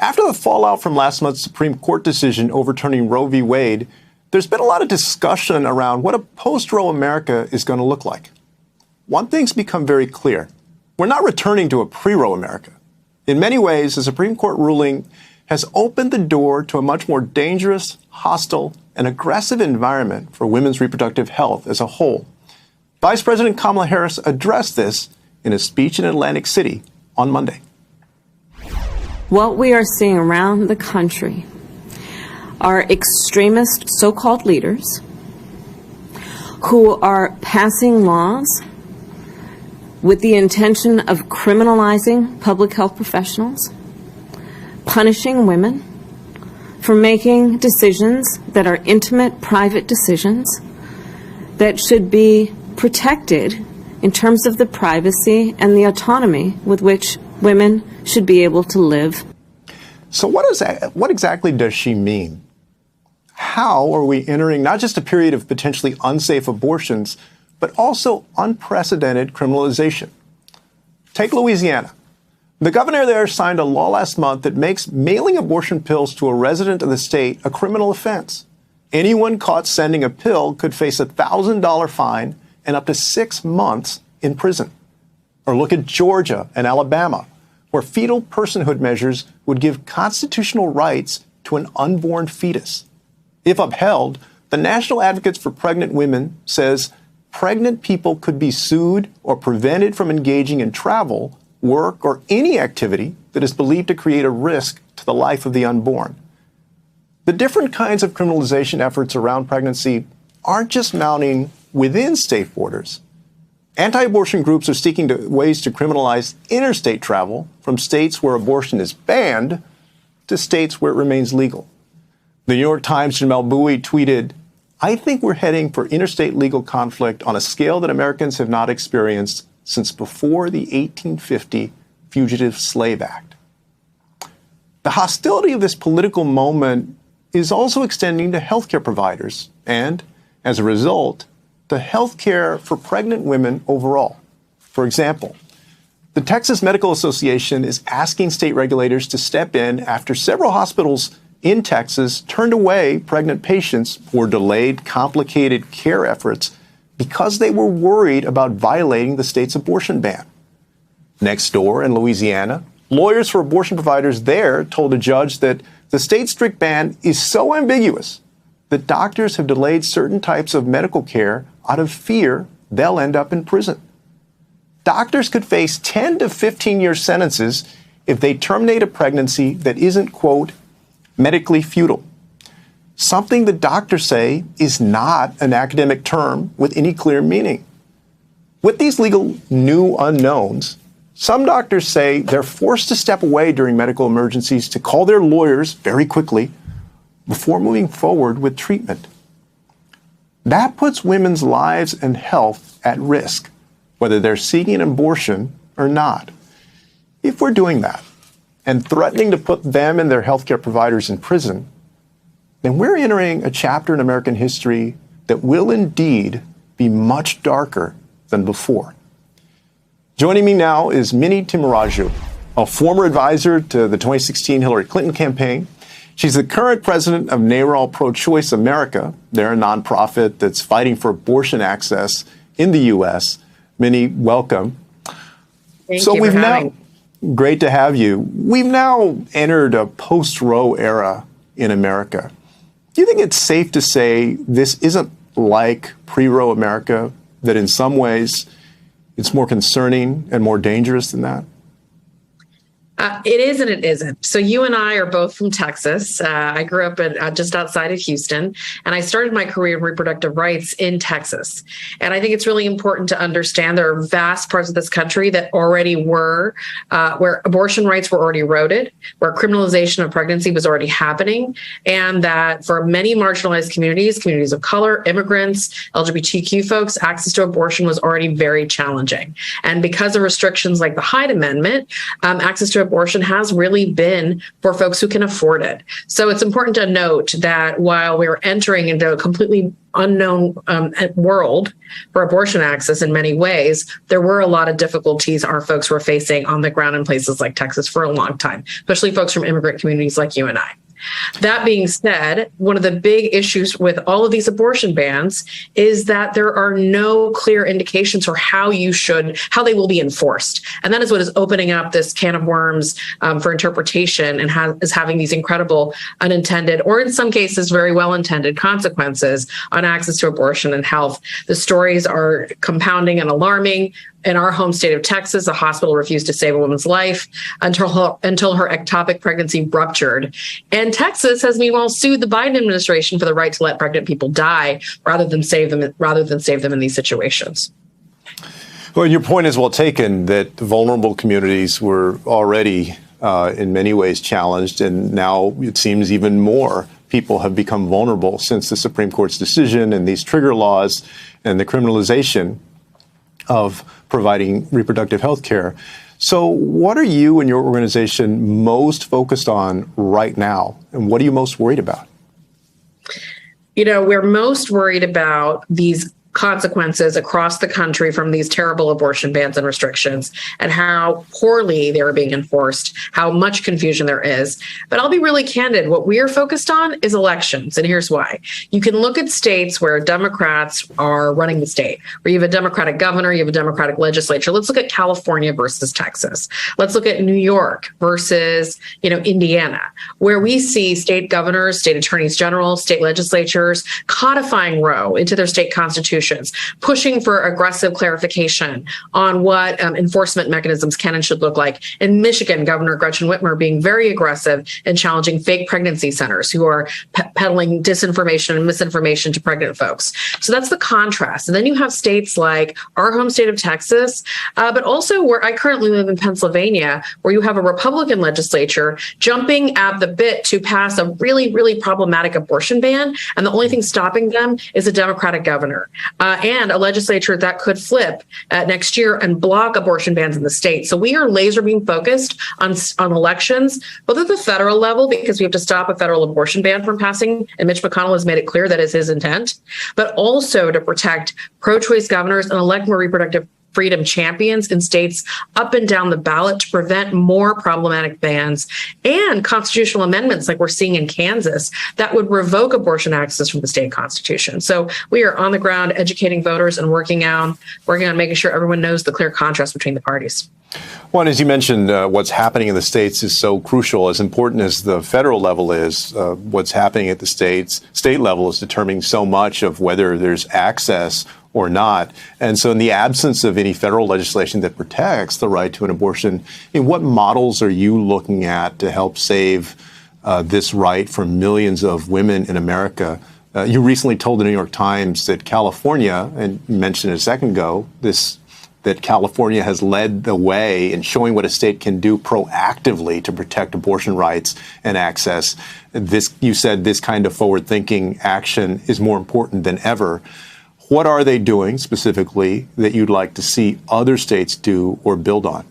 After the fallout from last month's Supreme Court decision overturning Roe v. Wade, there's been a lot of discussion around what a post-Roe America is going to look like. One thing's become very clear. We're not returning to a pre-Roe America. In many ways, the Supreme Court ruling has opened the door to a much more dangerous, hostile, and aggressive environment for women's reproductive health as a whole. Vice President Kamala Harris addressed this in a speech in Atlantic City on Monday. What we are seeing around the country are extremist so-called leaders who are passing laws with the intention of criminalizing public health professionals, punishing women for making decisions that are intimate, private decisions that should be protected in terms of the privacy and the autonomy with which women should be able to live. So what exactly does she mean? How are we entering not just a period of potentially unsafe abortions, but also unprecedented criminalization? Take Louisiana. The governor there signed a law last month that makes mailing abortion pills to a resident of the state a criminal offense. Anyone caught sending a pill could face a $1,000 fine and up to 6 months in prison. Or look at Georgia and Alabama, where fetal personhood measures would give constitutional rights to an unborn fetus. If upheld, the National Advocates for Pregnant Women says pregnant people could be sued or prevented from engaging in travel, work, or any activity that is believed to create a risk to the life of the unborn. The different kinds of criminalization efforts around pregnancy aren't just mounting within state borders. Anti-abortion groups are seeking ways to criminalize interstate travel from states where abortion is banned to states where it remains legal. The New York Times' Jamelle Bouie tweeted, "I think we're heading for interstate legal conflict on a scale that Americans have not experienced since before the 1850 Fugitive Slave Act." The hostility of this political moment is also extending to healthcare providers and, as a result, to healthcare for pregnant women overall. For example, the Texas Medical Association is asking state regulators to step in after several hospitals in Texas turned away pregnant patients for delayed, complicated care efforts because they were worried about violating the state's abortion ban. Next door in Louisiana, lawyers for abortion providers there told a judge that the state's strict ban is so ambiguous that doctors have delayed certain types of medical care out of fear they'll end up in prison. Doctors could face 10 to 15-year sentences if they terminate a pregnancy that isn't, quote, medically futile. Something the doctors say is not an academic term with any clear meaning. With these legal new unknowns, some doctors say they're forced to step away during medical emergencies to call their lawyers very quickly before moving forward with treatment. That puts women's lives and health at risk, whether they're seeking an abortion or not. If we're doing that and threatening to put them and their healthcare providers in prison, then we're entering a chapter in American history that will indeed be much darker than before. Joining me now is Minnie Timuraju, a former advisor to the 2016 Hillary Clinton campaign. She's the current president of NARAL Pro-Choice America. They're a nonprofit that's fighting for abortion access in the U.S. Minnie, welcome. Thank you for having me. Great to have you. We've now entered a post-Roe era in America. Do you think it's safe to say this isn't like pre-Roe America, that in some ways it's more concerning and more dangerous than that? It is and it isn't. So you and I are both from Texas. I grew up just outside of Houston, and I started my career in reproductive rights in Texas. And I think it's really important to understand there are vast parts of this country that already were, where abortion rights were already eroded, where criminalization of pregnancy was already happening, and that for many marginalized communities, communities of color, immigrants, LGBTQ folks, access to abortion was already very challenging. And because of restrictions like the Hyde Amendment, access to abortion has really been for folks who can afford it. So it's important to note that while we're entering into a completely unknown world for abortion access in many ways, there were a lot of difficulties our folks were facing on the ground in places like Texas for a long time, especially folks from immigrant communities like you and I. That being said, one of the big issues with all of these abortion bans is that there are no clear indications for how they will be enforced. And that is what is opening up this can of worms for interpretation and is having these incredible unintended, or in some cases, very well-intended consequences on access to abortion and health. The stories are compounding and alarming. In our home state of Texas, a hospital refused to save a woman's life until her ectopic pregnancy ruptured. And Texas has meanwhile sued the Biden administration for the right to let pregnant people die rather than save them in these situations. Well, your point is well taken that vulnerable communities were already in many ways challenged, and now it seems even more people have become vulnerable since the Supreme Court's decision and these trigger laws and the criminalization of providing reproductive health care. So what are you and your organization most focused on right now? And what are you most worried about? We're most worried about these consequences across the country from these terrible abortion bans and restrictions and how poorly they are being enforced, how much confusion there is. But I'll be really candid. What we are focused on is elections. And here's why. You can look at states where Democrats are running the state, where you have a Democratic governor, you have a Democratic legislature. Let's look at California versus Texas. Let's look at New York versus, Indiana, where we see state governors, state attorneys general, state legislatures codifying Roe into their state constitution, pushing for aggressive clarification on what enforcement mechanisms can and should look like. In Michigan, Governor Gretchen Whitmer being very aggressive in challenging fake pregnancy centers who are peddling disinformation and misinformation to pregnant folks. So that's the contrast. And then you have states like our home state of Texas, but also where I currently live in Pennsylvania, where you have a Republican legislature jumping at the bit to pass a really, really problematic abortion ban. And the only thing stopping them is a Democratic governor. And a legislature that could flip next year and block abortion bans in the state. So we are laser beam focused on elections, both at the federal level, because we have to stop a federal abortion ban from passing. And Mitch McConnell has made it clear that is his intent, but also to protect pro-choice governors and elect more reproductive freedom champions in states up and down the ballot to prevent more problematic bans and constitutional amendments like we're seeing in Kansas that would revoke abortion access from the state constitution. So we are on the ground educating voters and working on making sure everyone knows the clear contrast between the parties. Well, and as you mentioned, what's happening in the states is so crucial. As important as the federal level is, what's happening at the state level is determining so much of whether there's access or not. And so in the absence of any federal legislation that protects the right to an abortion, what models are you looking at to help save this right for millions of women in America? You recently told the New York Times that California, and you mentioned it a second ago, that California has led the way in showing what a state can do proactively to protect abortion rights and access. You said this kind of forward-thinking action is more important than ever. What are they doing specifically that you'd like to see other states do or build on?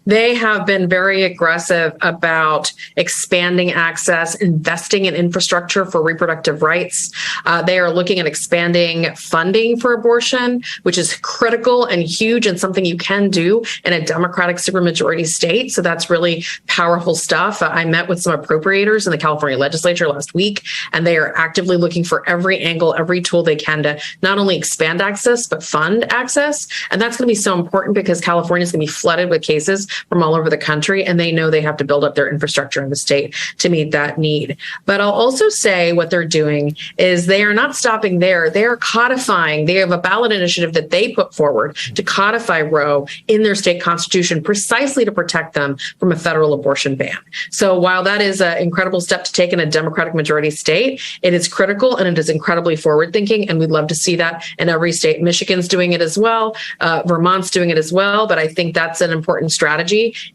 They have been very aggressive about expanding access, investing in infrastructure for reproductive rights. They are looking at expanding funding for abortion, which is critical and huge and something you can do in a Democratic supermajority state. So that's really powerful stuff. I met with some appropriators in the California legislature last week, and they are actively looking for every angle, every tool they can to not only expand access, but fund access. And that's going to be so important because California is going to be flooded with cases from all over the country, and they know they have to build up their infrastructure in the state to meet that need. But I'll also say what they're doing is they are not stopping there. They are codifying. They have a ballot initiative that they put forward to codify Roe in their state constitution precisely to protect them from a federal abortion ban. So while that is an incredible step to take in a Democratic majority state, it is critical and it is incredibly forward thinking, and we'd love to see that in every state. Michigan's doing it as well. Vermont's doing it as well. But I think that's an important strategy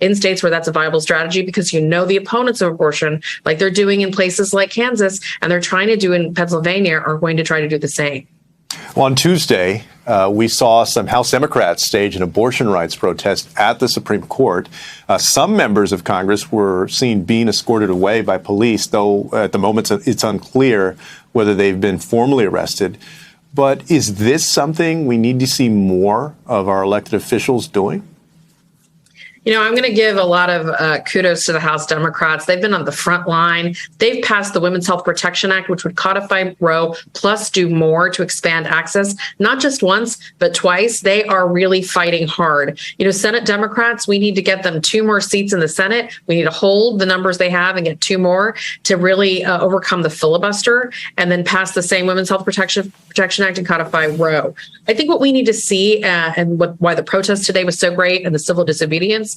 in states where that's a viable strategy, because the opponents of abortion, like they're doing in places like Kansas and they're trying to do in Pennsylvania, are going to try to do the same. Well, on Tuesday, we saw some House Democrats stage an abortion rights protest at the Supreme Court. Some members of Congress were seen being escorted away by police, though at the moment it's unclear whether they've been formally arrested. But is this something we need to see more of our elected officials doing? You know, I'm going to give a lot of kudos to the House Democrats. They've been on the front line. They've passed the Women's Health Protection Act, which would codify Roe, plus do more to expand access, not just once, but twice. They are really fighting hard. You know, Senate Democrats, we need to get them 2 more seats in the Senate. We need to hold the numbers they have and get 2 more to really overcome the filibuster and then pass the same Women's Health Protection Act and codify Roe. I think what we need to see and why the protest today was so great and the civil disobedience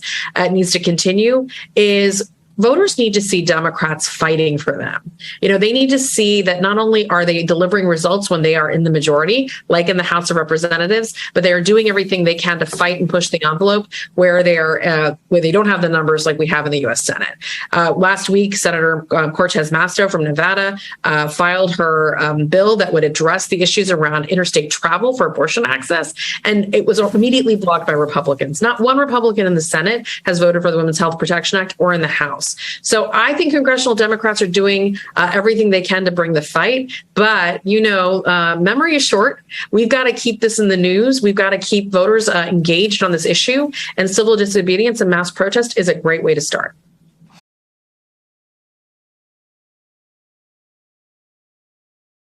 needs to continue is voters need to see Democrats fighting for them. You know, they need to see that not only are they delivering results when they are in the majority, like in the House of Representatives, but they are doing everything they can to fight and push the envelope where they are where they don't have the numbers like we have in the U.S. Senate. Last week, Senator Cortez Masto from Nevada filed her bill that would address the issues around interstate travel for abortion access, and it was immediately blocked by Republicans. Not one Republican in the Senate has voted for the Women's Health Protection Act or in the House. So I think congressional Democrats are doing everything they can to bring the fight. But, you know, memory is short. We've got to keep this in the news. We've got to keep voters engaged on this issue. And civil disobedience and mass protest is a great way to start.